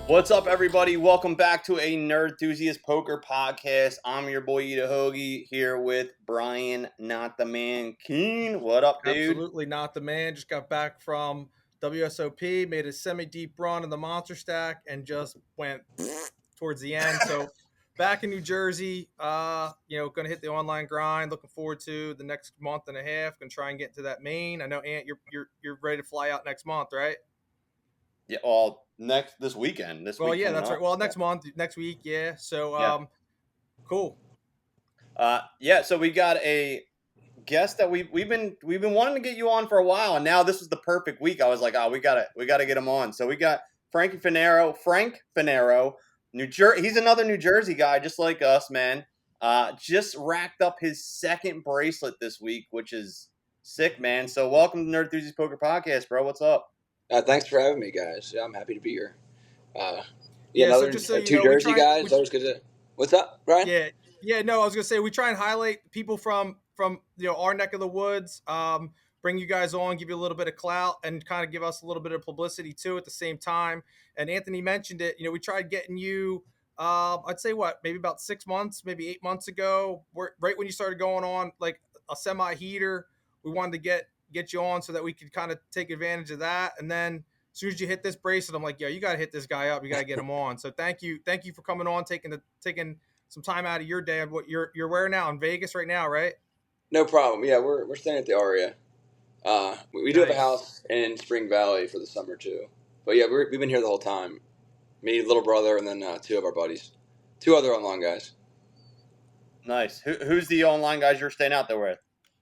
What's up, everybody? Welcome back to a Nerdthusiast Poker Podcast. I'm your boy, Hoagie, here with Brian, not the man, Keane. What up, dude? Absolutely not the man. Just got back from WSOP, made a semi-deep run in the monster stack, and just went towards the end. So back in New Jersey, going to hit the online grind. Looking forward to the next month and a half. Going to try and get into that main. I know, Ant, you're ready to fly out next month, right? Yeah, well, this weekend. That's right. Well, next month, next week, yeah. So, cool. So we got a guest that we've been wanting to get you on for a while, and now this is the perfect week. I was like, we gotta get him on. So we got Frank Funaro, He's another New Jersey guy, just like us, man. Just racked up his second bracelet this week, which is sick, man. So welcome to Nerdthusiast Poker Podcast, bro. What's up? Thanks for having me, guys. Yeah, I'm happy to be here. So just so two Jersey guys. Always good to. What's up, Brian? No, I was gonna say we try and highlight people from our neck of the woods. Bring you guys on, give you a little bit of clout, and kind of give us a little bit of publicity too at the same time. And Anthony mentioned it. We tried getting you. I'd say maybe about 6 months, maybe 8 months ago, right when you started going on like a semi heater. We wanted to get you on so that we could kind of take advantage of that. And then as soon as you hit this bracelet, I'm like, you got to hit this guy up. You got to get him on. So thank you for coming on, taking some time out of your day. What you're wearing now in Vegas right now, right? No problem. Yeah, we're staying at the Aria. We do have a house in Spring Valley for the summer too. But yeah, we've been here the whole time. Me, little brother, and then two of our buddies, two other online guys. Nice. Who's the online guys you're staying out there with?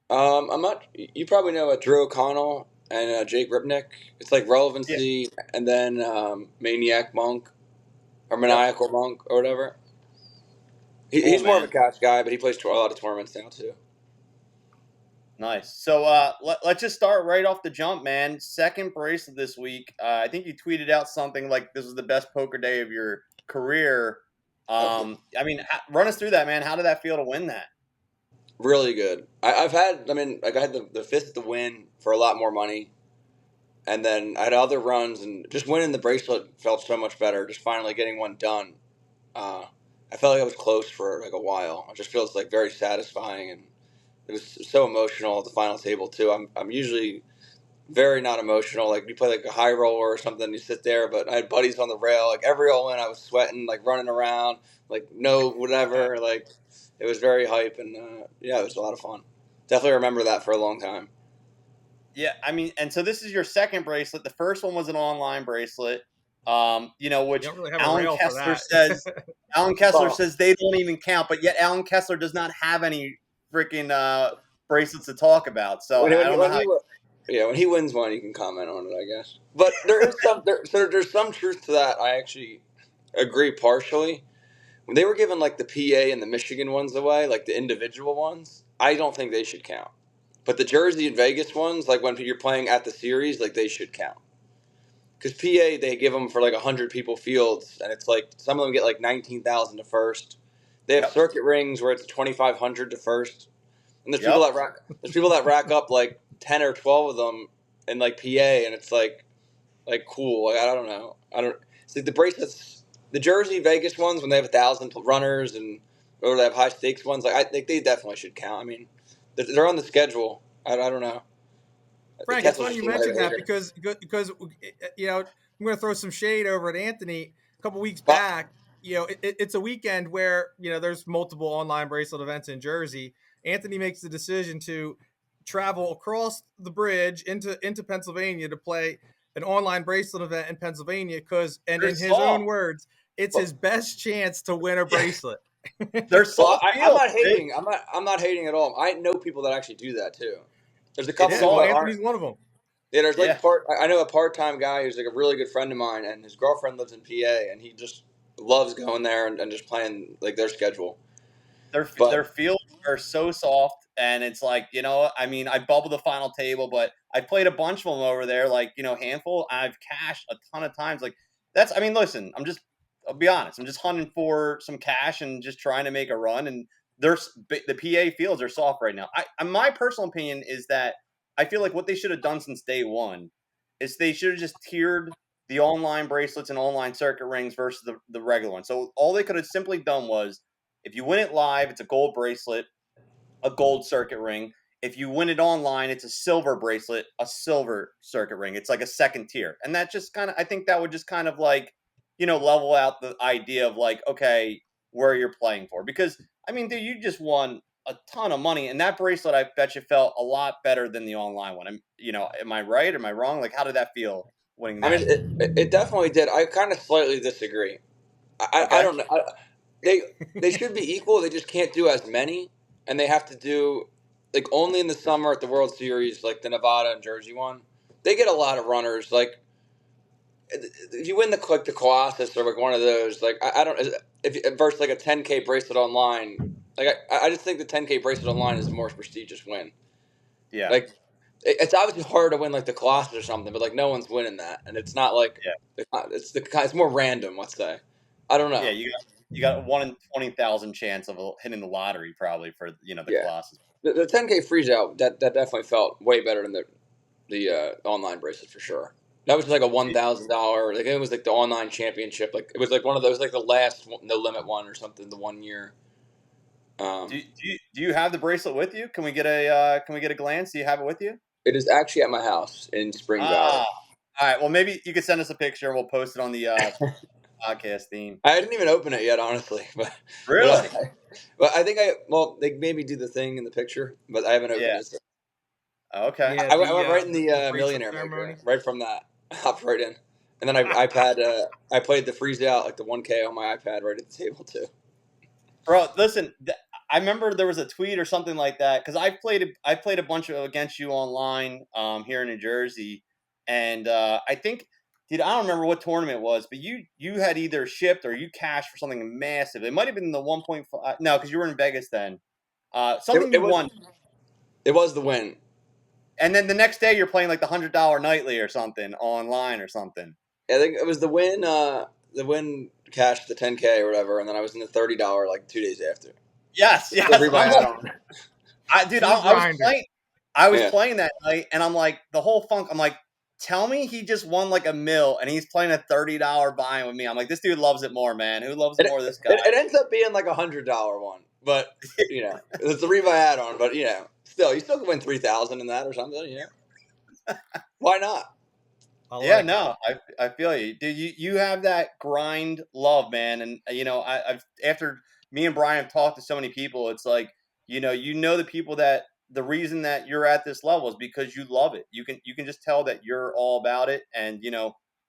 I'm not. You probably know Drew O'Connell and Jake Ripnick. It's like Relevancy, and then Maniac Monk or Maniacal Monk or whatever. He's more of a cash guy, but he plays a lot of tournaments now too. Nice. So let's just start right off the jump, man. Second bracelet this week. I think you tweeted out something like this was the best poker day of your career. Run us through that, man. How did that feel to win that? Really good. I had the fifth to win for a lot more money. And then I had other runs, and just winning the bracelet felt so much better. Just finally getting one done. I felt like I was close for like a while. It just feels like very satisfying, and it was so emotional at the final table too. I'm usually very not emotional. Like you play like a high roller or something, you sit there. But I had buddies on the rail. Like every all in, I was sweating, like running around, like no whatever. Like it was very hype, and it was a lot of fun. Definitely remember that for a long time. Yeah, and so this is your second bracelet. The first one was an online bracelet. Which really Alan Kessler says they don't even count, but yet Alan Kessler does not have any freaking bracelets to talk about. So when he wins one, you can comment on it, I guess. But there is there's some truth to that. I actually agree partially. When they were giving like the PA and the Michigan ones away, like the individual ones, I don't think they should count. But the Jersey and Vegas ones, like when you're playing at the series, like they should count. Because PA, they give them for like 100 people fields, and it's like some of them get like 19,000 to first. They have circuit rings where it's 2,500 to first, and there's people that rack up like 10 or 12 of them in like PA, and it's like cool. Like I don't know. It's like the bracelets, the Jersey Vegas ones when they have 1,000 runners or they have high stakes ones. Like I think they definitely should count. I mean, they're on the schedule. I don't know. Frank, it's funny you mentioned that because I'm going to throw some shade over at Anthony. A couple weeks back, it's a weekend where there's multiple online bracelet events in Jersey. Anthony makes the decision to travel across the bridge into Pennsylvania to play an online bracelet event in Pennsylvania in his own words, it's his best chance to win a bracelet. I'm not hating. I'm not hating at all. I know people that actually do that too. There's a couple. Anthony's one of them. Yeah, there's I know a part-time guy who's like a really good friend of mine, and his girlfriend lives in PA, and he just loves going there and just playing like their schedule. Their fields are so soft, and it's like I bubbled the final table, but I played a bunch of them over there, like handful. I've cashed a ton of times. Like listen, I'll be honest. I'm just hunting for some cash and just trying to make a run. And the PA fields are soft right now. My personal opinion is that I feel like what they should have done since day one is they should have just tiered the online bracelets and online circuit rings versus the regular one. So all they could have simply done was, if you win it live, it's a gold bracelet, a gold circuit ring. If you win it online, it's a silver bracelet, a silver circuit ring. It's like a second tier. And that just kind of, I think that would just kind of like, level out the idea of like, okay, where you're playing for. Because, I mean, dude, you just won a ton of money. And that bracelet, I bet you felt a lot better than the online one. Am I right? Am I wrong? Like, how did that feel winning I that? mean, it definitely did. I kind of slightly disagree. I Okay. don't know. They should be equal. They just can't do as many, and they have to do like only in the summer at the World Series, like the Nevada and Jersey one. They get a lot of runners. Like if you win the Colossus or like one of those, like I don't if versus like a 10K bracelet online. Like I just think the 10K bracelet online is a more prestigious win. Yeah. Like it's obviously harder to win like the Colossus or something, but like no one's winning that, and it's not like Yeah. it's more random. Let's say, I don't know. Yeah. You got a 1 in 20,000 chance of hitting the lottery probably for, the Yeah, Colossus. the 10K freeze out that definitely felt way better than the online bracelet for sure. That was like a $1,000. Like it was like the online championship. Like it was like one of those like the last no limit one or something. The 1 year. Do you have the bracelet with you? Can we get a glance? Do you have it with you? It is actually at my house in Spring Valley. Ah, all right. Well, maybe you could send us a picture and we'll post it on the podcast theme. I didn't even open it yet, honestly. Really? But I think they made me do the thing in the picture, but I haven't opened Yeah. it. So. Okay. Yeah, I went right in the bracelet millionaire ceremony. maker, right from that. Hopped right in, and then I played the freeze out like the 1K on my iPad right at the table too. Bro, listen. I remember there was a tweet or something like that because I played a bunch against you online here in New Jersey, and I think, dude, I don't remember what tournament it was, but you had either shipped or you cashed for something massive. It might have been the 1.5. No, because you were in Vegas then. Something you won, It was the win. and then the next day you're playing like the $100 nightly or something online or something. I think it was the win. The win cashed the 10K or whatever, and then I was in the $30 like 2 days after. Yes. Dude, I was playing. I was Yeah. playing that night, and I'm like, the whole funk. I'm like, tell me he just won like $1 million, and he's playing a $30 buy-in with me. I'm like, this dude loves it more, man. Who loves it more? This guy. It ends up being like $100 one, but it's the rebuy add-on. But still, you still can win 3,000 in that or something. Why not? I feel you, dude. You have that grind love, man, and I've after me and Brian have talked to so many people, it's like the people that the reason that you're at this level is because you love it. You can just tell that you're all about it, and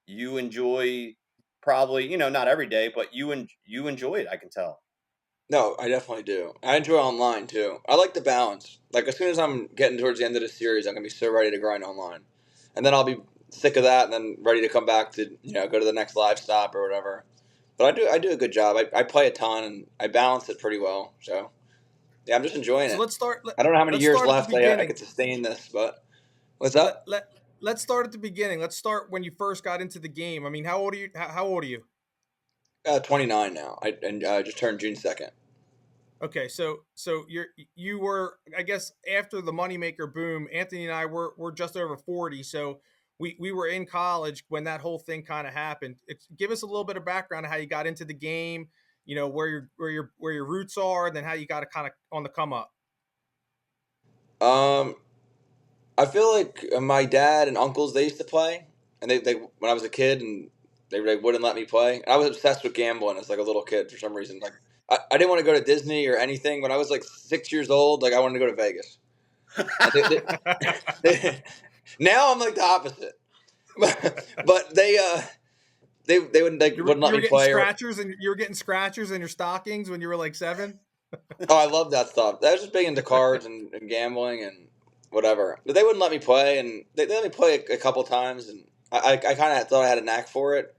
you enjoy probably not every day, but you enjoy it. I can tell. No, I definitely do. I enjoy online too. I like the balance. Like as soon as I'm getting towards the end of the series, I'm gonna be so ready to grind online, and then I'll be sick of that, and then ready to come back to go to the next live stop or whatever. But I do a good job. I play a ton and I balance it pretty well. So yeah, I'm just enjoying it. Let's start. I don't know how many years left I could sustain this, but what's up? Let's start at the beginning. Let's start when you first got into the game. I mean, how old are you? How old are you? 29 now. I just turned June 2nd. Okay, so you were, I guess, after the moneymaker boom. Anthony and I were just over 40, so we were in college when that whole thing kind of happened. Give us a little bit of background on how you got into the game. Where your roots are, and then how you got to kind of on the come up. I feel like my dad and uncles, they used to play, and they when I was a kid, and they wouldn't let me play. And I was obsessed with gambling as like a little kid for some reason. Like I didn't want to go to Disney or anything. When I was like 6 years old, like I wanted to go to Vegas. Now I'm like the opposite, but they wouldn't wouldn't let me play. You were getting scratchers in your stockings when you were like 7. Oh, I love that stuff. I was just big into cards and gambling and whatever. But they wouldn't let me play, and they let me play a couple times, and I kind of thought I had a knack for it.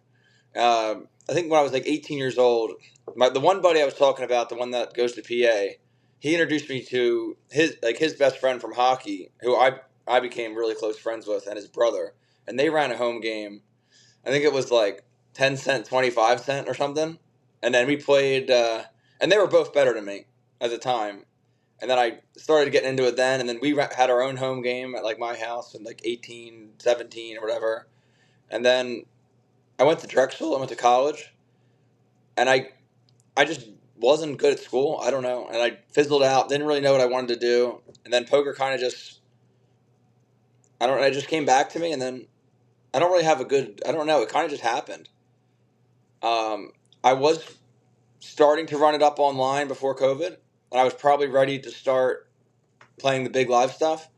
I think when I was like 18 years old, the one buddy I was talking about, the one that goes to PA, he introduced me to his best friend from hockey, who I became really close friends with, and his brother. And they ran a home game. I think it was like 10 cent, 25 cent or something. And then we played, and they were both better than me at the time. And then I started getting into it then, and then we had our own home game at like my house in like 18, 17 or whatever. And then I went to Drexel. I went to college, and I just wasn't good at school. I don't know, and I fizzled out. Didn't really know what I wanted to do, and then poker kind of just it just came back to me, and then I don't really have a good. I don't know. It kind of just happened. I was starting to run it up online before COVID, and I was probably ready to start playing the big live stuff.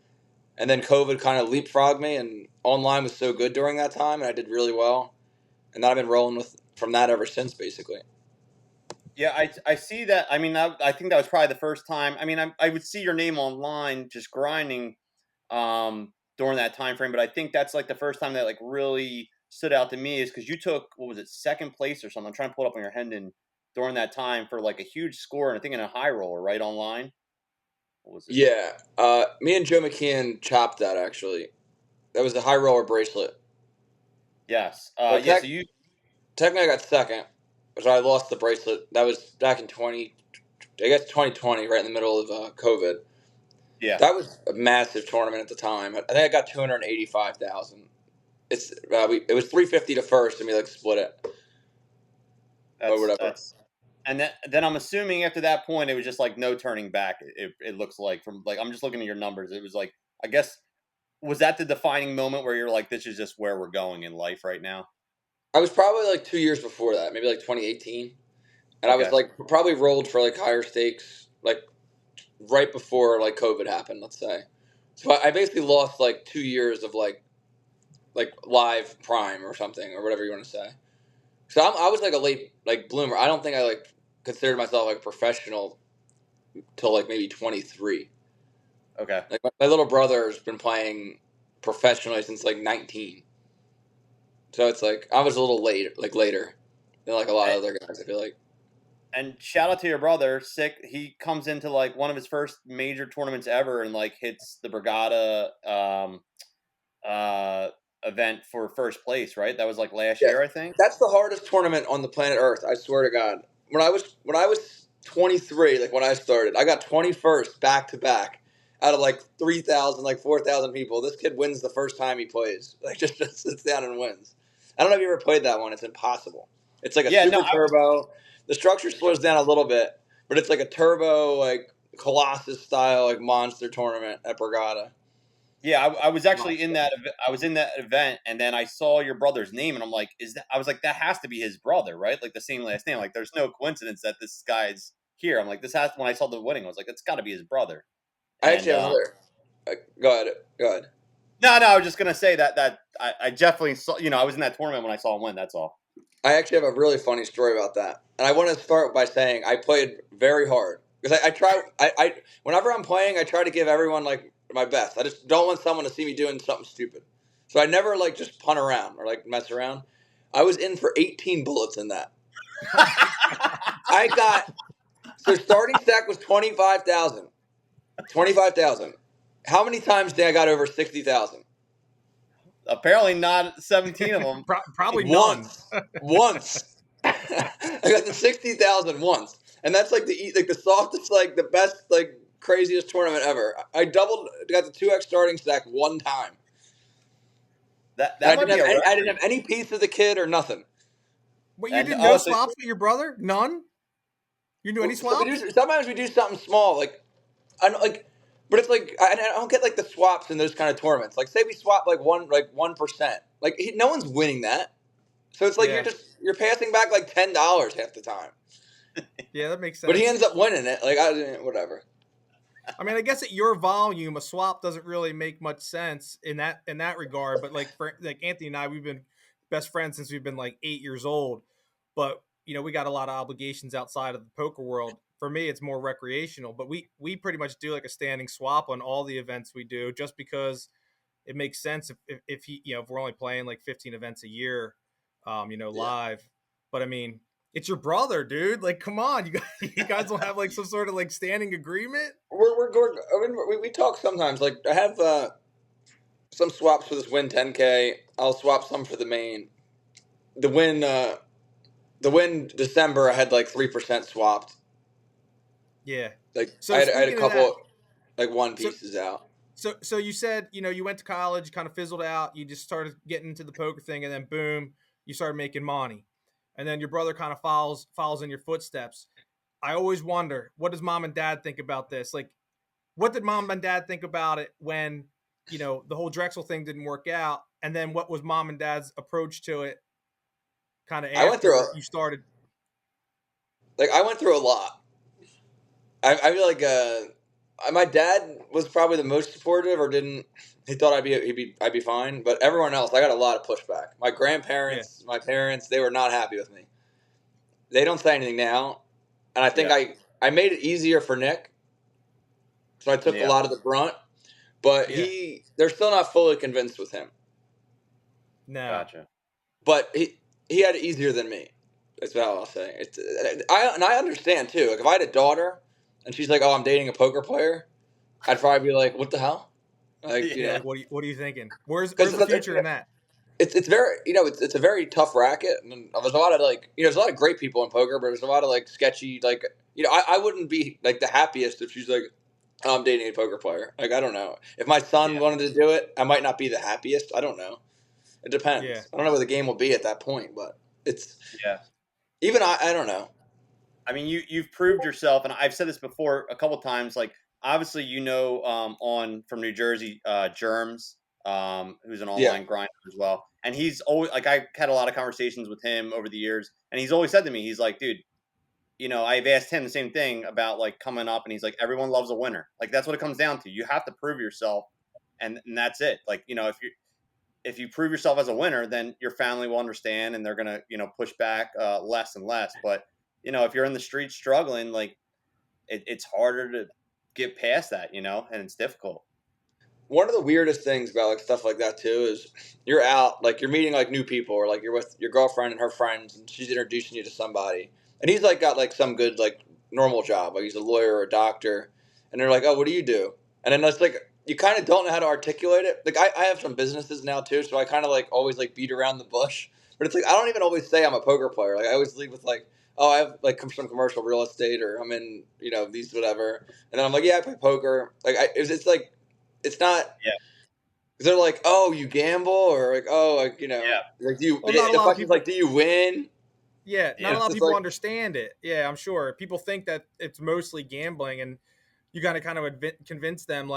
And then COVID kind of leapfrogged me, and online was so good during that time, and I did really well. And then I've been rolling with from that ever since, basically. Yeah, I see that. I mean, I think that was probably the first time. I mean, I would see your name online just grinding during that time frame, but I think that's like the first time that like really stood out to me is because you took, what was it, second place or something. I'm trying to pull it up on your Hendon during that time for like a huge score, and I think in a high roller, right, online. What was it? Yeah, me and Joe McKeon chopped that, actually. That was the high roller bracelet. Yes. But Yeah. So you. technically I got second, so I lost the bracelet. That was back in 2020, right in the middle of COVID. Yeah. That was a massive tournament at the time. I think I got 285,000. It was 350 to first, and we like split it or whatever. That's. And then I'm assuming after that point, it was just like no turning back. It looks like from like I'm just looking at your numbers. It was like, I guess, was that the defining moment where you're like, this is just where we're going in life right now? I was probably like 2 years before that, maybe like 2018, and I was Okay. like probably rolled for like higher stakes, like right before like COVID happened, let's say. So I basically lost like 2 years of like live prime or something or whatever you want to say. So I was like a late like bloomer. I don't think I like considered myself like a professional till like maybe 23. Okay. Like my little brother's been playing professionally since like 19. So it's like I was a little later than like a lot of other guys, I feel like. And shout out to your brother, sick. He comes into like one of his first major tournaments ever and like hits the Brigada event for first place, right? That was like last Yeah, year, I think. that's the hardest tournament on the planet Earth. I swear to God. When I was 23, like when I started, I got 21st back to back out of like 3,000, like 4,000 people. This kid wins the first time he plays. Like just sits down and wins. I don't know if you ever played that one. It's impossible. It's like a Yeah, no, super turbo. The structure slows down a little bit, but it's like a turbo, like Colossus style, like monster tournament at Brigada. yeah, I was actually in that. I was in that event, and then I saw your brother's name, and I'm like, "Is that?" I was like, "That has to be his brother, right? Like the same last name. Like, there's no coincidence that this guy's here." I'm like, "This has." When I saw the wedding, I was like, "It's got to be his brother." I And actually have another. Go ahead. Go ahead. no, I was just gonna say that I definitely saw. I was in that tournament when I saw him win. That's all. I actually have a really funny story about that, and I want to start by saying I played very hard because I try. I whenever I'm playing, I try to give everyone like my best. I just don't want someone to see me doing something stupid, so I never like just punt around or like mess around. I was in for 18 bullets in that. I got so starting stack was 25,000. 25,000. How many times did I got over 60,000? Apparently not 17 of them. Probably none. Once. I got the 60,000 once, and that's like the softest, like the best, like craziest tournament ever. I got the 2x starting stack one time. That I might didn't be a have record. I didn't have any piece of the kid or nothing. Wait, you And did no so swaps with your brother? None? You didn't do any So swaps? sometimes we do something small, like I don't like, but it's like I don't get like the swaps in those kind of tournaments. Like say we swap like 1%, like no one's winning that. So it's like Yeah. you're passing back like $10 half the time. Yeah, that makes sense. But he ends up winning it. Like whatever. I mean, I guess at your volume, a swap doesn't really make much sense in that regard. But like Anthony and I, we've been best friends since we've been like 8 years old. But we got a lot of obligations outside of the poker world. For me, it's more recreational. But we pretty much do like a standing swap on all the events we do, just because it makes sense if if we're only playing like 15 events a year, live. But I mean, it's your brother, dude. Like, come on, you guys don't have like some sort of like standing agreement. I mean, we talk sometimes. Like I have some swaps for this win 10K. I'll swap some for the main. The win December, I had like 3% swapped. Yeah. Like So I had a speaking of couple like one pieces out. So you said you went to college, kind of fizzled out. You just started getting into the poker thing, and then boom, you started making money, and then your brother kind of follows in your footsteps. I always wonder, what does mom and dad think about this? Like, what did mom and dad think about it when, the whole Drexel thing didn't work out? And then what was mom and dad's approach to it kind of I went through after you started? I went through a lot. I feel like my dad was probably the most supportive, or didn't. He thought I'd be fine, but everyone else, I got a lot of pushback. My Yeah, grandparents, my parents, they were not happy with me. They don't say anything now, and I think Yeah. I made it easier for Nick, so I took a Yeah. lot of the brunt. But yeah, they're still not fully convinced with him. no, Gotcha. But he had it easier than me. That's what I'll say. I understand too. Like if I had a daughter and she's like, "Oh, I'm dating a poker player," I'd probably be like, "What the hell?" Like Yeah. like what are you thinking? Where's because the future in that? it's very it's a very tough racket, and there's a lot of there's a lot of great people in poker, but there's a lot of sketchy I wouldn't be the happiest if she's like, oh, I'm dating a poker player. Like I don't know, if my son Yeah. wanted to do it, I might not be the happiest. I don't know. It Yeah, depends. I don't know what the game will be at that point, but it's Yeah. even I don't know. I mean, you've proved yourself, and I've said this before a couple times. Like, obviously, on from New Jersey, Germs, who's an Yeah, online grinder as well, and he's always like I had a lot of conversations with him over the years, and he's always said to me, he's like, dude, I've asked him the same thing about coming up, and he's like, everyone loves a winner. Like that's what it comes down to. You have to prove yourself, and that's it. Like if you prove yourself as a winner, then your family will understand and they're gonna push back less and less. But if you're in the streets struggling, like it's harder to get past that, and it's difficult. one of the weirdest things about stuff like that too is you're out you're meeting new people, or you're with your girlfriend and her friends, and she's introducing you to somebody, and he's got some good normal job, he's a lawyer or a doctor, and they're like, oh, what do you do? And then it's you kind of don't know how to articulate it. I have some businesses now too, so I kind of always beat around the bush, but it's I don't even always say I'm a poker player. I always leave with oh, I have some commercial real estate, or I'm in these whatever, and then I'm like, yeah, I play poker. It's it's not. Yeah. They're like, oh, you gamble, or oh, Yeah. do you? well, not a The lot of question's people. do you win? Yeah, not Yeah. a lot of It's people understand it. Yeah, I'm sure people think that it's mostly gambling, and you got to kind of convince them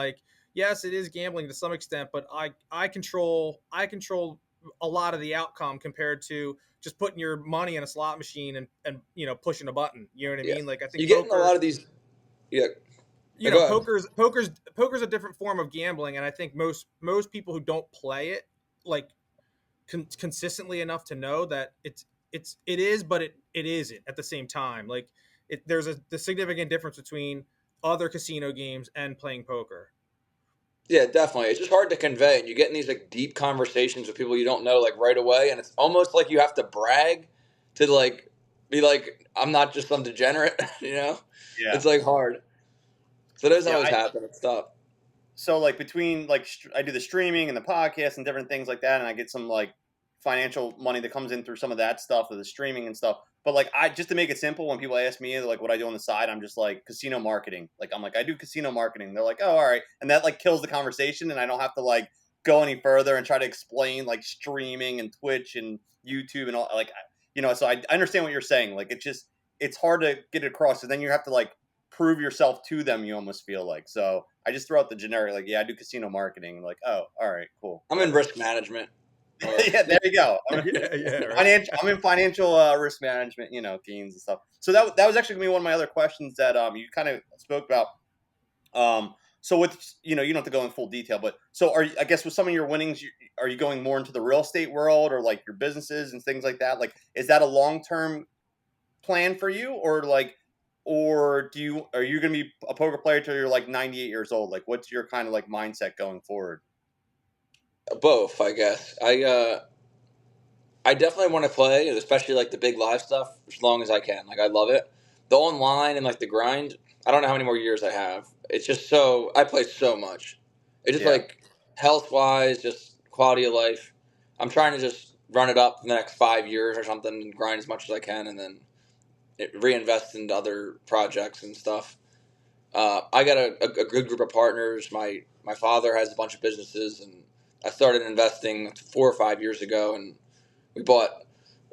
yes, it is gambling to some extent, but I control a lot of the outcome compared to just putting your money in a slot machine and pushing a button. You know what I Yeah, mean? I you think get in a poker, lot of these. Yeah, go ahead. poker's a different form of gambling, and I think most people who don't play it consistently enough to know that it is, but it isn't at the same time. There's the significant difference between other casino games and playing poker. Yeah, definitely. It's just hard to convey, and you get in these deep conversations with people you don't know right away, and it's almost like you have to brag to be I'm not just some degenerate. Yeah. It's hard. So it doesn't Yeah. always happen. It's tough. So between I do the streaming and the podcast and different things like that, and I get some financial money that comes in through some of that stuff, of the streaming and stuff. But I just, to make it simple, when people ask me what I do on the side, I'm just casino marketing. I'm I do casino marketing. They're like, oh, all right, and that kills the conversation, and I don't have to go any further and try to explain streaming and Twitch and YouTube and all So I understand what you're saying. It's hard to get it across, and then you have to prove yourself to them. You almost feel so. I just throw out the generic yeah, I do casino marketing. Oh, all right, cool. I'm in risk management. Yeah, there you go. Right. I'm in financial risk management, Keane's and stuff. So that was actually gonna be one of my other questions that you kind of spoke about. So with you don't have to go in full detail, but so I guess with some of your winnings, are you going more into the real estate world, or your businesses and things like that? Is that a long term plan for you, or are you going to be a poker player till you're 98 years old? What's your kind of mindset going forward? Both, I guess. I definitely want to play, especially the big live stuff, as long as I can. I love it. The online and the grind, I don't know how many more years I have. It's just I play so much. It's just Yeah. health wise, just quality of life. I'm trying to just run it up in the next 5 years or something, and grind as much as I can, and then reinvest into other projects and stuff. I got a good group of partners. My father has a bunch of businesses, and I started investing 4 or 5 years ago, and we bought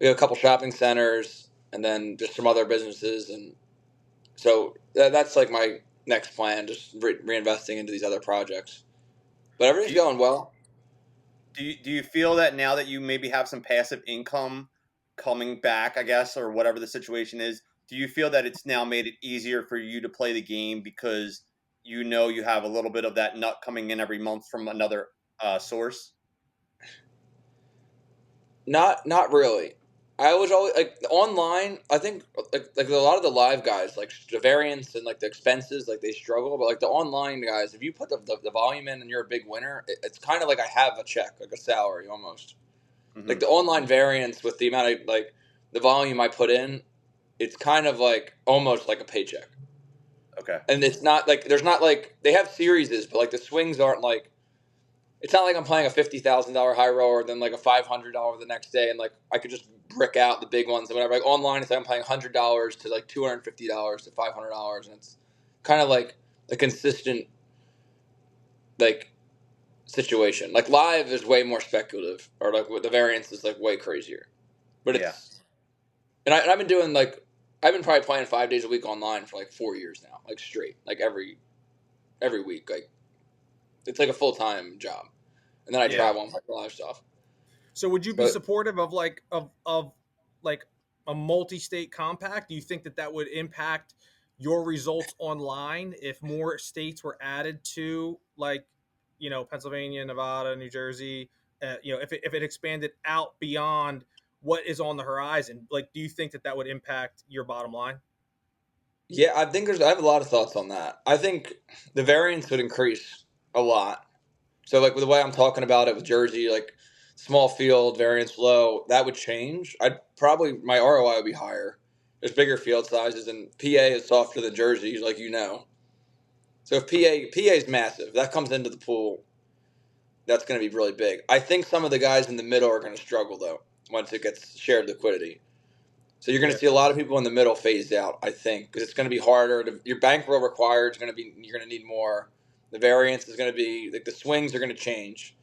We have a couple shopping centers and then just some other businesses. And so that's like my next plan, just reinvesting into these other projects. But everything's going well. Do you feel that now that you maybe have some passive income coming back, I guess, or whatever the situation is, do you feel that it's now made it easier for you to play the game because you know you have a little bit of that nut coming in every month from another source? Not really. I was always like online. I think like a lot of the live guys, like the variance and like the expenses, like they struggle. But like the online guys, if you put the volume in and you're a big winner, it's kind of like I have a check, like a salary almost. Mm-hmm. Like the online variance with the amount of like the volume I put in, it's kind of like almost like a paycheck. Okay. And it's not like there's not like they have series, but like the swings aren't like. It's not like I'm playing a $50,000 high roller, then like a $500 the next day, and like I could just brick out the big ones and whatever. Like online, it's like I'm playing $100 to like $250 to $500, and it's kind of like a consistent like situation. Like live is way more speculative, or like the variance is like way crazier. But it's and I've been doing like I've been probably playing 5 days a week online for like 4 years now, like straight, like every week, like it's like a full-time job. And then I travel and play live stuff. So would you be supportive of like of like a multi-state compact? Do you think that would impact your results online if more states were added to, like, you know, Pennsylvania, Nevada, New Jersey, you know, if it expanded out beyond what is on the horizon? Like, do you think that would impact your bottom line? Yeah, I think I have a lot of thoughts on that. I think the variance would increase a lot. So like with the way I'm talking about it with Jersey, like small field, variance low, that would change. My ROI would be higher. There's bigger field sizes, and PA is softer than Jersey, like you know. So if PA is massive, that comes into the pool, that's going to be really big. I think some of the guys in the middle are going to struggle though once it gets shared liquidity. So you're going to see a lot of people in the middle phased out, I think, because it's going to be harder. Your bankroll required is going to be. You're going to need more. The variance is going to be like the swings are going to change.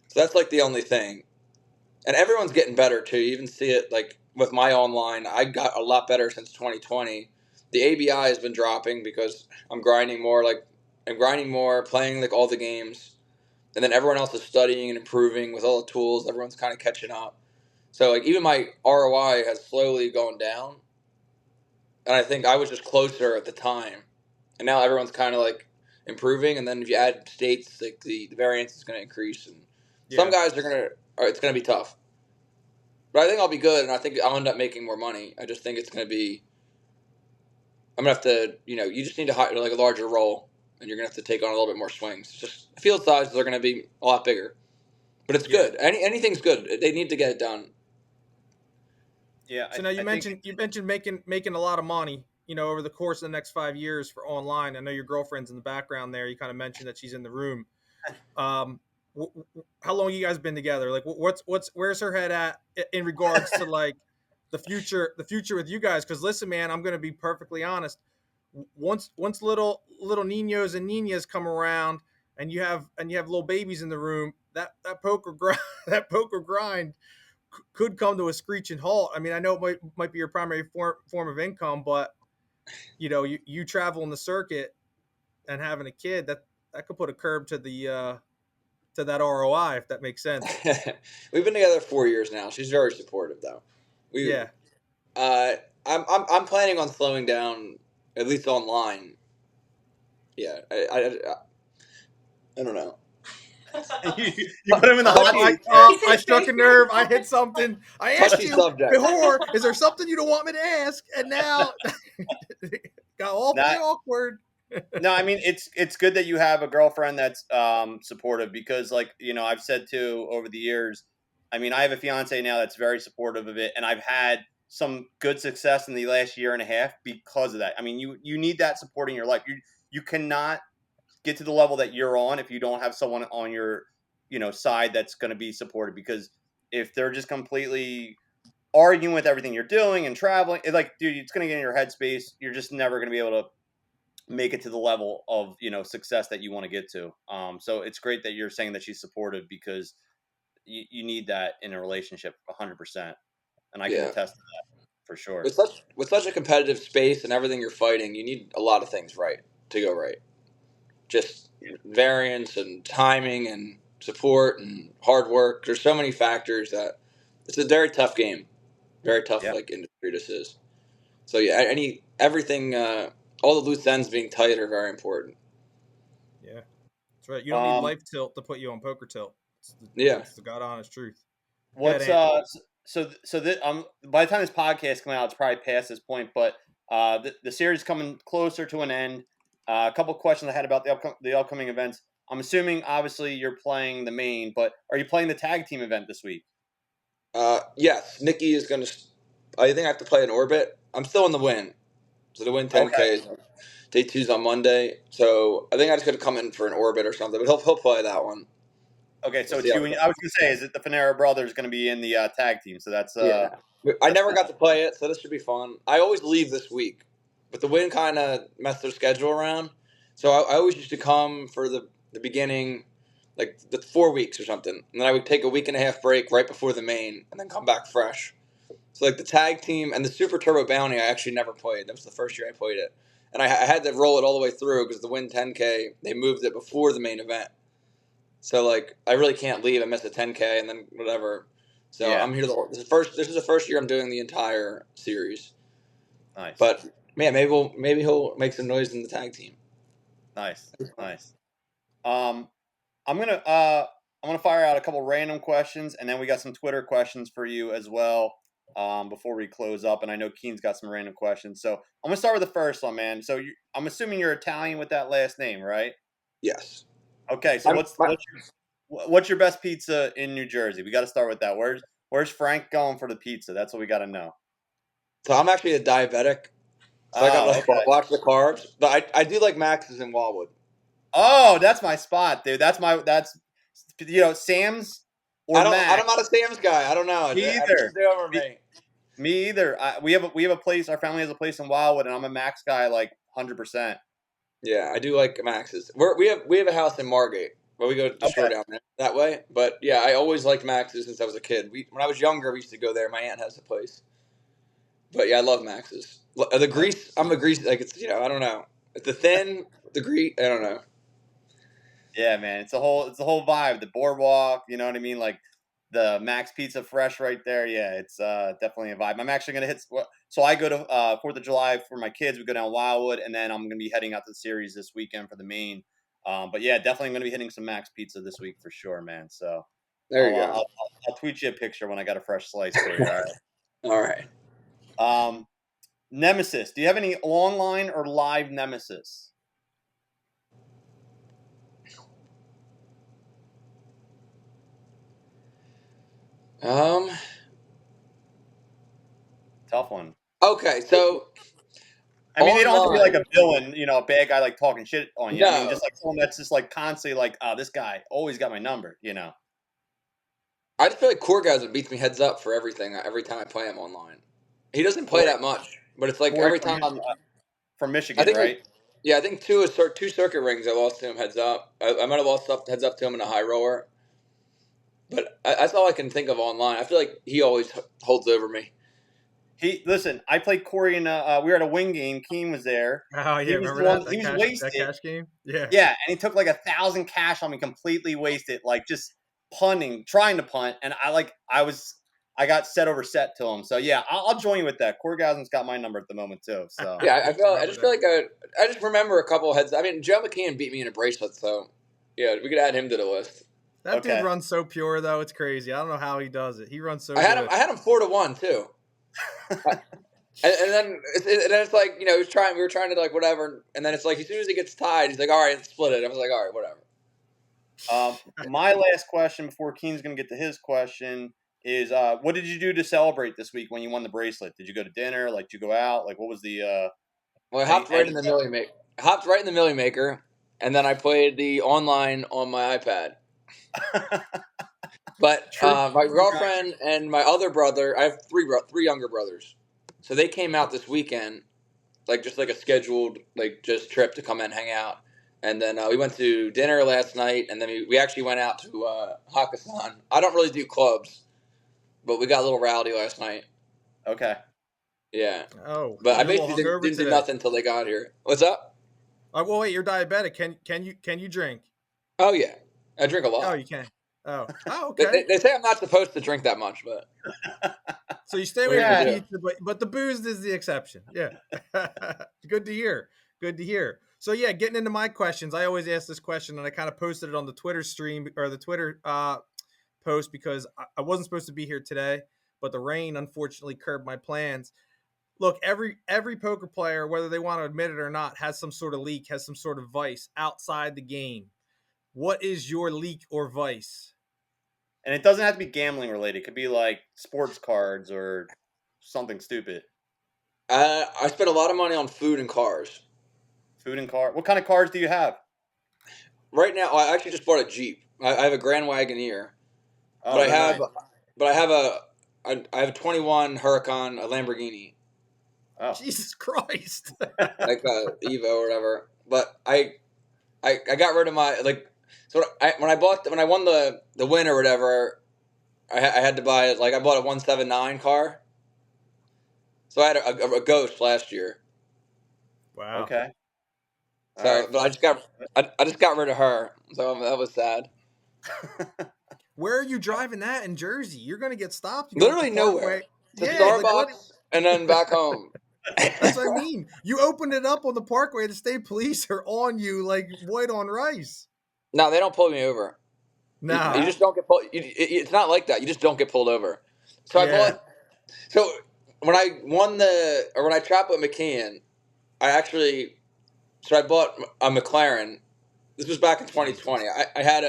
So that's like the only thing. And everyone's getting better too. You even see it like with my online. I got a lot better since 2020. The ABI has been dropping because I'm grinding more. Like I'm grinding more, playing like all the games, and then everyone else is studying and improving with all the tools. Everyone's kind of catching up. So like even my ROI has slowly gone down, and I think I was just closer at the time, and now everyone's kind of like improving. And then if you add states, like the variance is going to increase, and some guys it's going to be tough. But I think I'll be good, and I think I'll end up making more money. I just think it's going to be. I'm gonna have to, you just need to hire like a larger role, and you're gonna have to take on a little bit more swings. Just field sizes are going to be a lot bigger, but it's good. Anything's good. They need to get it done. Yeah. So now you mentioned making a lot of money, over the course of the next 5 years for online. I know your girlfriend's in the background there. You kind of mentioned that she's in the room. How long you guys been together? Like, where's her head at in regards to like the future with you guys? Because listen, man, I'm going to be perfectly honest. Once little niños and niñas come around, and you have little babies in the room, that poker grind could come to a screeching halt. I mean, I know it might be your primary form of income, but you traveling the circuit and having a kid, that could put a curb to the to that ROI, if that makes sense. We've been together 4 years now. She's very supportive, though. I'm planning on slowing down, at least online. Yeah, I don't know. you put him in the hot seat. I struck a nerve. I hit something. I asked Touchy you, subject. Behor, is there something you don't want me to ask? And now got awfully awkward. No, I mean it's good that you have a girlfriend that's supportive, because I've said too over the years. I mean, I have a fiance now that's very supportive of it, and I've had some good success in the last year and a half because of that. I mean, you need that support in your life. You cannot get to the level that you're on if you don't have someone on your side that's going to be supportive, because if they're just completely arguing with everything you're doing and traveling, dude, it's going to get in your headspace. You're just never going to be able to make it to the level of success that you want to get to. So it's great that you're saying that she's supportive, because you need that in a relationship 100%. and I can attest to that for sure. With such a competitive space and everything you're fighting, you need a lot of things right to go right. Just variance and timing and support and hard work. There's so many factors that it's a very tough game, very tough industry this is. So everything, all the loose ends being tight are very important. Yeah, that's right. You don't need life tilt to put you on poker tilt. It's the God honest truth. What's so by the time this podcast comes out, it's probably past this point, but the series is coming closer to an end. A couple questions I had about the upcoming events. I'm assuming, obviously, you're playing the main, but are you playing the tag team event this week? Yes, Nikki is going to. I think I have to play an orbit. I'm still in the win, so the win 10K. Day 2's on Monday, so I think I just got to come in for an orbit or something. But he'll play that one. Okay, so it's you. I was going to say, is it the Funaro brothers going to be in the tag team? So that's I never got to play it, so this should be fun. I always leave this week, but the win kind of messed their schedule around. So I always used to come for the beginning, like the 4 weeks or something, and then I would take a week and a half break right before the main, and then come back fresh. So like the tag team and the Super Turbo Bounty, I actually never played. That was the first year I played it, and I had to roll it all the way through because the Win 10K they moved it before the main event. So like I really can't leave. I miss a 10K and then whatever. So I'm here. This is the first year I'm doing the entire series. Nice. But man, maybe he'll make some noise in the tag team. Nice. I'm gonna fire out a couple random questions, and then we got some Twitter questions for you as well. Before we close up, and I know Keane's got some random questions. So I'm gonna start with the first one, man. So I'm assuming you're Italian with that last name, right? Yes. Okay. So what's your best pizza in New Jersey? We got to start with that. Where's Frank going for the pizza? That's what we got to know. So I'm actually a diabetic, so I got to watch the carbs. But I do like Max's in Wildwood. Oh, that's my spot, dude. That's Sam's or Max. I'm not a Sam's guy. I don't know. Me either. Me either. We have a place. Our family has a place in Wildwood, and I'm a Max guy, like 100%. Yeah, I do like Max's. We have a house in Margate, but we go to the store down there that way. But yeah, I always liked Max's since I was a kid. When I was younger, we used to go there. My aunt has a place. But yeah, I love Max's. The grease, I'm a grease. Like it's I don't know. The thin, the grease. I don't know. Yeah, man, it's the whole vibe. The boardwalk, you know what I mean? Like the Max Pizza Fresh right there. Yeah, it's definitely a vibe. I'm actually gonna hit. So I go to 4th of July for my kids. We go down Wildwood, and then I'm gonna be heading out to the series this weekend for the main. But yeah, definitely gonna be hitting some Max Pizza this week for sure, man. So there you go. I'll tweet you a picture when I got a fresh slice for you. All right. All right. Nemesis. Do you have any online or live nemesis? Tough one. Okay, so I mean, they don't have to be like a villain, a bad guy like talking shit on you. No. I mean, just like someone that's just like constantly like, this guy always got my number, I just feel like Korgasm beats me heads up for everything every time I play him online. He doesn't play that much, but it's like every time I'm from Michigan, right? I think two circuit rings I lost to him heads up. I might have lost heads up to him in a high roller, but that's all I can think of online. I feel like he always holds over me. Listen, I played Corey in we were at a wing game. Keane was there. Oh yeah, remember that? He was wasted. That cash game? Yeah. Yeah, and he took like 1,000 cash on me, completely wasted, like just punting, trying to punt, and I got set over set to him. So yeah, I'll join you with that. Korgasm's got my number at the moment too. So yeah, I just feel like I just remember a couple of heads. I mean, Joe McKeon beat me in a bracelet, so yeah, we could add him to the list. That dude runs so pure though, it's crazy. I don't know how he does it. He runs so. I had him 4-1 too. and then it's like we were trying to like whatever, and then it's like as soon as he gets tied, he's like, all right, let's split it. I was like, all right, whatever. My last question before Keane's gonna get to his question is, what did you do to celebrate this week when you won the bracelet? Did you go to dinner? Like, did you go out? Like, what was the? Well, I hopped right in the Millie Maker, and then I played the online on my iPad. But my girlfriend and my other brother, I have three younger brothers, so they came out this weekend, like just like a scheduled like just trip to come and hang out. And then we went to dinner last night, and then we actually went out to Hakkasan. I don't really do clubs, but we got a little rowdy last night. Okay. Yeah. Oh, But I you're a little basically hungover didn't do today. nothing until they got here. What's up? Well, wait, you're diabetic. Can you drink? Oh, yeah. I drink a Oh, lot. you can. Oh, They, okay. they say I'm not supposed to drink that much, but So you stay what are away you from going Yeah. to do? pizza, but the booze is the exception. Yeah. Good to hear. Good to hear. So yeah, getting into my questions. I always ask this question, and I kind of posted it on the Twitter stream or the Twitter post because I wasn't supposed to be here today, but the rain unfortunately curbed my plans. Look, every poker player, whether they want to admit it or not, has some sort of leak, has some sort of vice outside the game. What is your leak or vice? And it doesn't have to be gambling related. It could be like sports cards or something stupid. I spent a lot of money on food and cars. Food and car. What kind of cars do you have? Right now, I actually just bought a Jeep. I have a Grand Wagoneer, but Oh, I they're have, nice. but I have a 21 Huracan, a Lamborghini, Oh. Jesus Christ. like a Evo or whatever. But I got rid of my So when I won the win or whatever, I had to buy I bought a 179 car. So I had a Ghost last year. Wow. Okay. All So right. but I just got rid of her. So that was sad. Where are you driving that in Jersey? You're going to get stopped. You go up Literally the Parkway. nowhere. To Yeah, like what? Starbucks and then back home. That's what I mean. You opened it up on the Parkway. The state police are on you like white on rice. No, they don't pull me over. Nah. You just don't get pulled. It's not like that. You just don't get pulled over. So I Yeah. bought. So when I won when I trapped with McKean, I bought a McLaren. This was back in 2020. I had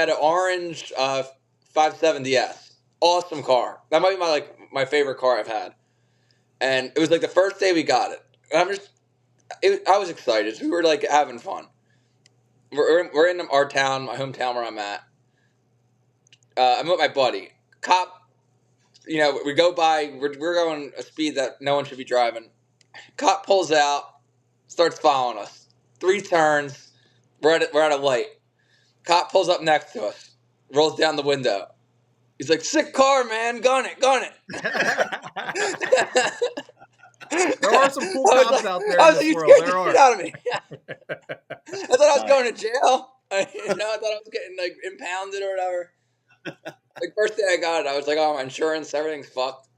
an orange 570S. Awesome car. That might be my favorite car I've had. And it was like the first day we got it. And I was excited. We were like having fun. We're in our town, my hometown where I'm at. I'm with my buddy. Cop, we go by, we're going a speed that no one should be driving. Cop pulls out, starts following us. 3 turns, we're at a light. Cop pulls up next to us, rolls down the window. He's like, "Sick car, man, gun it." There are some cool I was cops like, out there in this you world. scared There the shit are. out of me. I thought I was going to jail. I thought I was getting impounded or whatever. First day I got it, I was like, "Oh, my insurance, everything's fucked."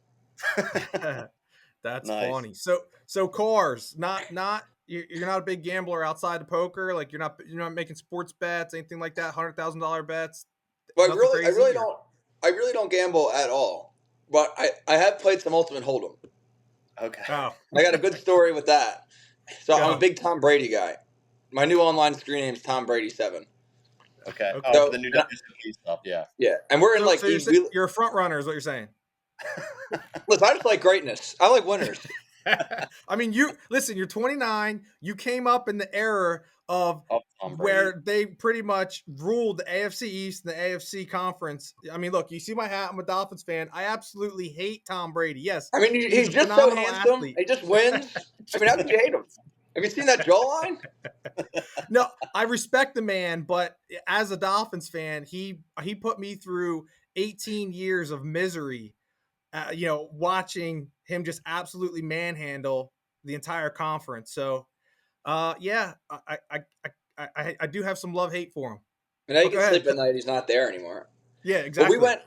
That's Nice. funny. So cars, not you're not a big gambler outside of poker. Like you're not making sports bets, anything like that. $100,000 bets. But Nothing crazy, I really don't gamble at all. But I have played some Ultimate Hold'em. Okay. Oh, I got a good story with that. So I'm Go. a big Tom Brady guy. My new online screen name is Tom Brady 7. Okay. Okay. Oh, So- for the new WSOP stuff. Yeah. Yeah, and we're in So you're a front runner, is what you're saying. listen, I just like greatness. I like winners. I mean, you're 29. You came up in the era of Oh, Tom Brady. where they pretty much ruled the AFC East and the AFC conference. I mean, look, you see my hat. I'm a Dolphins fan. I absolutely hate Tom Brady. Yes. I mean, he's a just so phenomenal handsome. athlete. He just wins. I mean, how could you hate him? Have you seen that jawline? No, I respect the man, but as a Dolphins fan, he put me through 18 years of misery. Watching him just absolutely manhandle the entire conference. So, yeah, I do have some love hate for him. And now you Go can ahead. sleep at night. He's not there anymore. Yeah, But exactly. we went.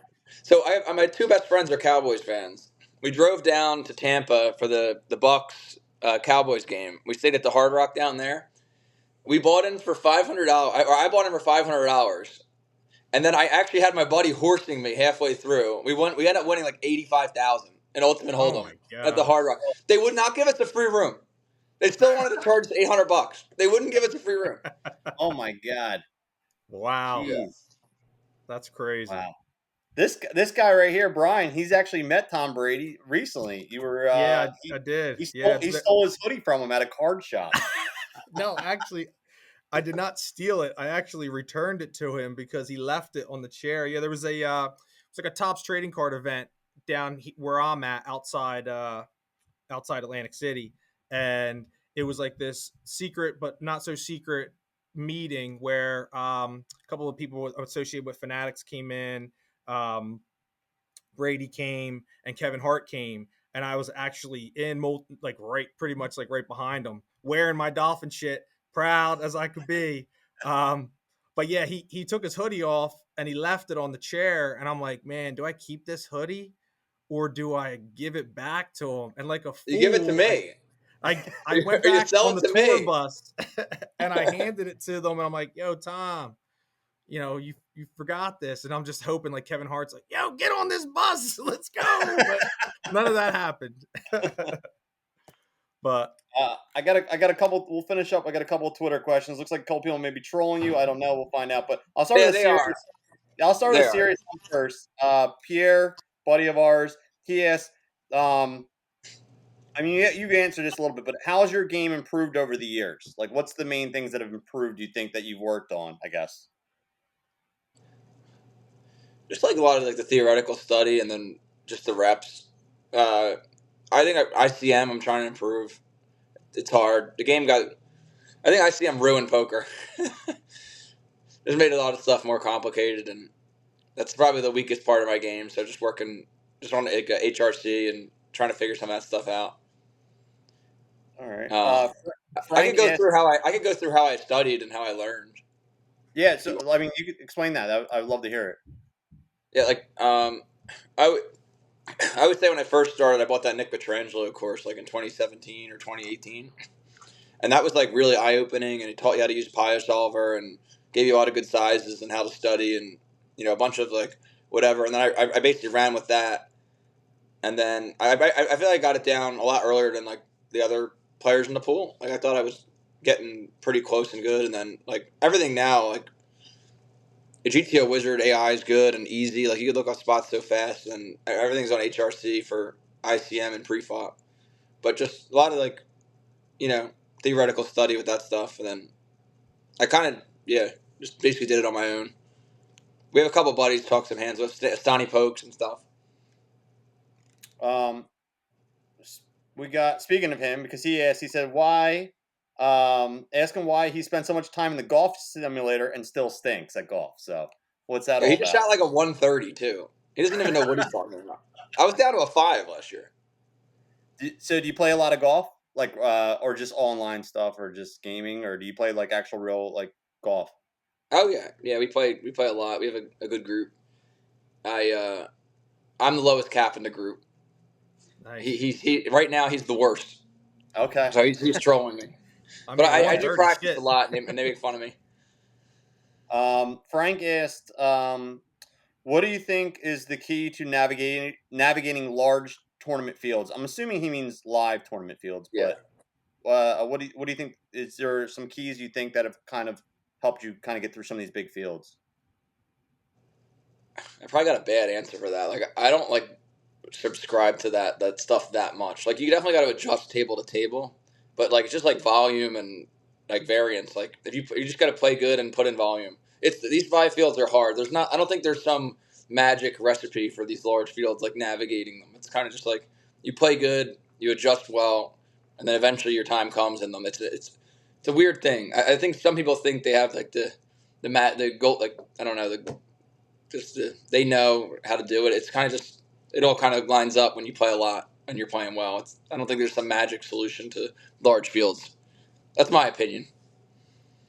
So my 2 best friends are Cowboys fans. We drove down to Tampa for the Bucks Cowboys game. We stayed at the Hard Rock down there. We bought in for $500. I bought in for $500, and then I actually had my buddy horsing me halfway through. We ended up winning like $85,000 in Ultimate Oh Hold'em my at the God. Hard Rock. They would not give us a free room. They still wanted to charge us $800. They wouldn't give us a free room. Oh my God. Wow. Jeez. That's crazy. Wow. This guy right here, Brian, he's actually met Tom Brady recently. You were Yeah, I did. He stole his hoodie from him at a card shop. No, actually, I did not steal it. I actually returned it to him because he left it on the chair. Yeah, there was it's like a Topps trading card event down where I'm at outside Atlantic City, and it was like this secret but not so secret meeting where a couple of people associated with Fanatics came in. Brady came and Kevin Hart came, and I was actually in pretty much right behind him, wearing my Dolphin shit, proud as I could be. But yeah, he took his hoodie off and he left it on the chair, and I'm like, man, do I keep this hoodie or do I give it back to him? And like a fool, You give it to me. I went You back sell on it the to tour me. bus and I handed it to them, and I'm like, yo, Tom, you forgot this. And I'm just hoping like Kevin Hart's like, yo, get on this bus, let's go. But none of that happened. But I got a couple. We'll finish up. I got a couple of Twitter questions. Looks like a couple people may be trolling you. I don't know. We'll find out. But I'll start with a they serious. are. I'll start with They a are. serious one first. Pierre, buddy of ours, he asked. I mean, you've answered this a little bit, but how has your game improved over the years? Like, what's the main things that have improved? You think that you've worked on? I guess. Just like a lot of like the theoretical study and then just the reps. I think ICM I'm trying to improve. It's hard. The game got. I think ICM ruined poker. It's made a lot of stuff more complicated, and that's probably the weakest part of my game. So just working, just on HRC and trying to figure some of that stuff out. All right. I could go through how I studied and how I learned. Yeah. So I mean, you could explain that. I'd love to hear it. Yeah, like I would say when I first started, I bought that Nick Petrangelo course like in 2017 or 2018, and that was like really eye opening. And he taught you how to use PioSolver and gave you a lot of good sizes and how to study and a bunch of like whatever. And then I basically ran with that, and then I feel like I got it down a lot earlier than like the other players in the pool. Like I thought I was getting pretty close and good, and then like everything now like. The GTO Wizard AI is good and easy. Like you can look up spots so fast, and everything's on HRC for ICM and pre-flop. But just a lot of like, theoretical study with that stuff, and then I kind of just basically did it on my own. We have a couple buddies talk some hands with Stoney Pokes and stuff. We got, speaking of him, because he said why. Ask him why he spent so much time in the golf simulator and still stinks at golf. So what's that all He about? just shot like a 130 too. He doesn't even know what he's talking about. I was down to a 5 last year. So do you play a lot of golf, like, or just online stuff, or just gaming, or do you play like actual real like golf? Oh yeah. We play a lot. We have a good group. I'm the lowest cap in the group. nice. He right now he's the worst. Okay. So he's trolling me. But I do practice a lot, and they make fun of me. Frank asked, what do you think is the key to navigating large tournament fields? I'm assuming he means live tournament fields, but what do you think? Is there some keys you think that have kind of helped you kind of get through some of these big fields? I probably got a bad answer for that. Like I don't like subscribe to that stuff that much. Like you definitely got to adjust table to table, but like it's just like volume and like variance. Like if you just got to play good and put in volume. These 5 fields are hard. I don't think there's some magic recipe for these large fields like navigating them. It's kind of just like you play good, you adjust well, and then eventually your time comes in them. It's a weird thing. I think some people think they have like the goal, like I don't know, they know how to do it. It's kind of just it all kind of lines up when you play a lot and you're playing well. I don't think there's some magic solution to large fields. That's my opinion.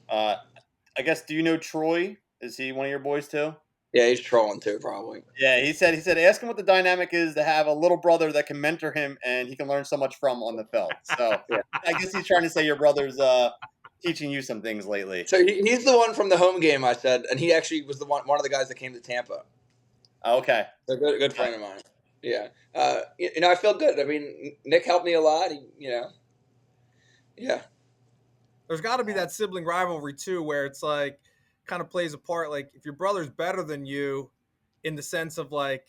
I guess, do you know Troy? Is he one of your boys too? Yeah, he's trolling too, probably. Yeah, he said ask him what the dynamic is to have a little brother that can mentor him and he can learn so much from on the felt. So Yeah. I guess he's trying to say your brother's teaching you some things lately. So he's the one from the home game, I said, and he actually was one of the guys that came to Tampa. Okay. So a good friend of mine. Yeah. I feel good. I mean, Nick helped me a lot. Yeah. There's got to be that sibling rivalry too, where it's like kind of plays a part. Like if your brother's better than you, in the sense of like,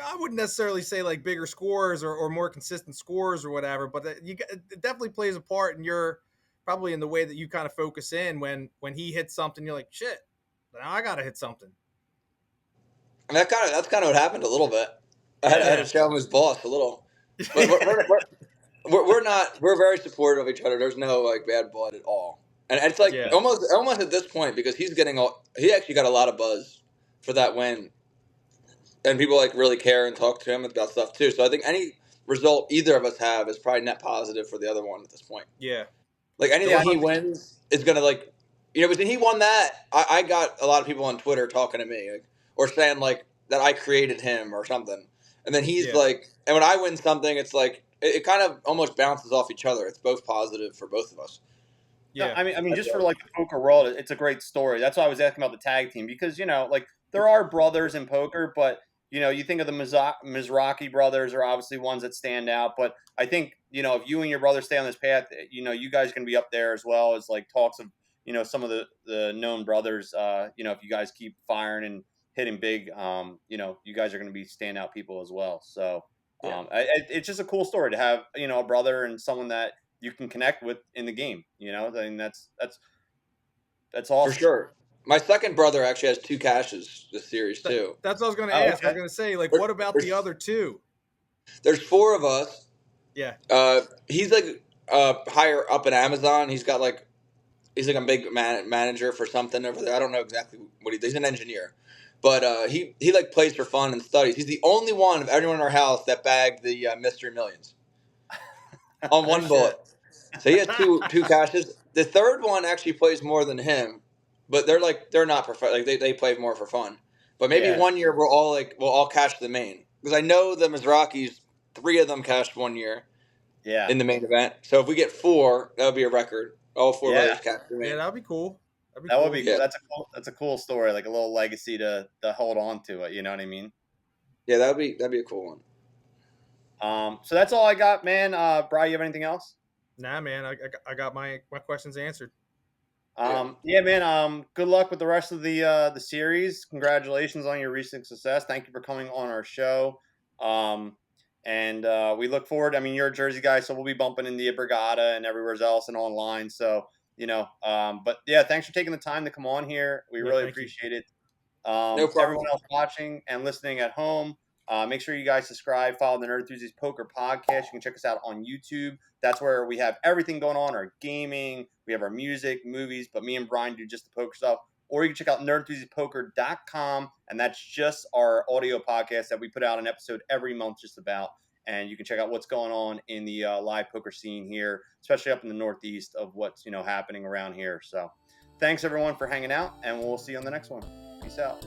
I wouldn't necessarily say like bigger scores or more consistent scores or whatever, but it definitely plays a part, and you're probably in the way that you kind of focus in when he hits something, you're like, shit, now I gotta hit something. I mean, that's kind of what happened a little bit. I had to show him his boss a little, but we're very supportive of each other. There's no like bad blood at all, and it's like almost at this point because he actually got a lot of buzz for that win and people like really care and talk to him about stuff too. So I think any result either of us have is probably net positive for the other one at this point. Yeah. Like anything Yeah, he wins is gonna like, because when he won that, I got a lot of people on Twitter talking to me like, or saying like that I created him or something, and then he's Yeah. like, and when I win something, it's like it kind of almost bounces off each other. It's both positive for both of us. No, Yeah. I mean, That's just for right. like the poker world, it's a great story. That's why I was asking about the tag team because like there are brothers in poker, but you think of the Mizrachi brothers are obviously ones that stand out. But I think if you and your brother stay on this path, you guys are going to be up there as well as like talks of some of the known brothers. If you guys keep firing and hitting big, you guys are going to be standout people as well. So Yeah. it's just a cool story to have a brother and someone that you can connect with in the game. I mean, that's For awesome. sure. My second brother actually has 2 cashes this series That, too. that's what I was going to Oh, ask. I was okay. going to say, like, There- what about the There's, other two? there's 4 of us. Yeah. He's like higher up in Amazon. He's like a big manager for something over there. I don't know exactly what he's an engineer, but he like plays for fun and studies. He's the only one of everyone in our house that bagged the Mystery Millions on No one shit. bullet. So he has two caches. The third one actually plays more than him, but they're not like they play more for fun. But maybe Yeah. one year we'll all cash the main, because I know the Mizrachis, 3 of them cashed one year Yeah. in the main event. So if we get 4, that would be a record. All 4 Yeah. brothers cash the main. Yeah, that'd be cool. That'd be That would cool. be Yeah. cool. That's a cool story, like a little legacy to hold on to it. You know what I mean? Yeah, that'd be a cool one. So that's all I got, man. Brian, you have anything else? Nah, man, I got my questions answered. Yeah, man. Good luck with the rest of the series. Congratulations on your recent success. Thank you for coming on our show. And we look forward. I mean, you're a Jersey guy, so we'll be bumping into Brigada and everywhere else and online. So but yeah, thanks for taking the time to come on here. We really thank you. appreciate it. No problem. Everyone else watching and listening at home, make sure you guys subscribe, follow the Nerdthusiast Poker Podcast. You can check us out on YouTube. That's where we have everything going on, our gaming, we have our music, movies, but me and Brian do just the poker stuff. Or you can check out nerdthusiastpoker.com, and that's just our audio podcast that we put out an episode every month just about. And you can check out what's going on in the live poker scene here, especially up in the Northeast of what's happening around here. So thanks everyone for hanging out, and we'll see you on the next one. Peace out.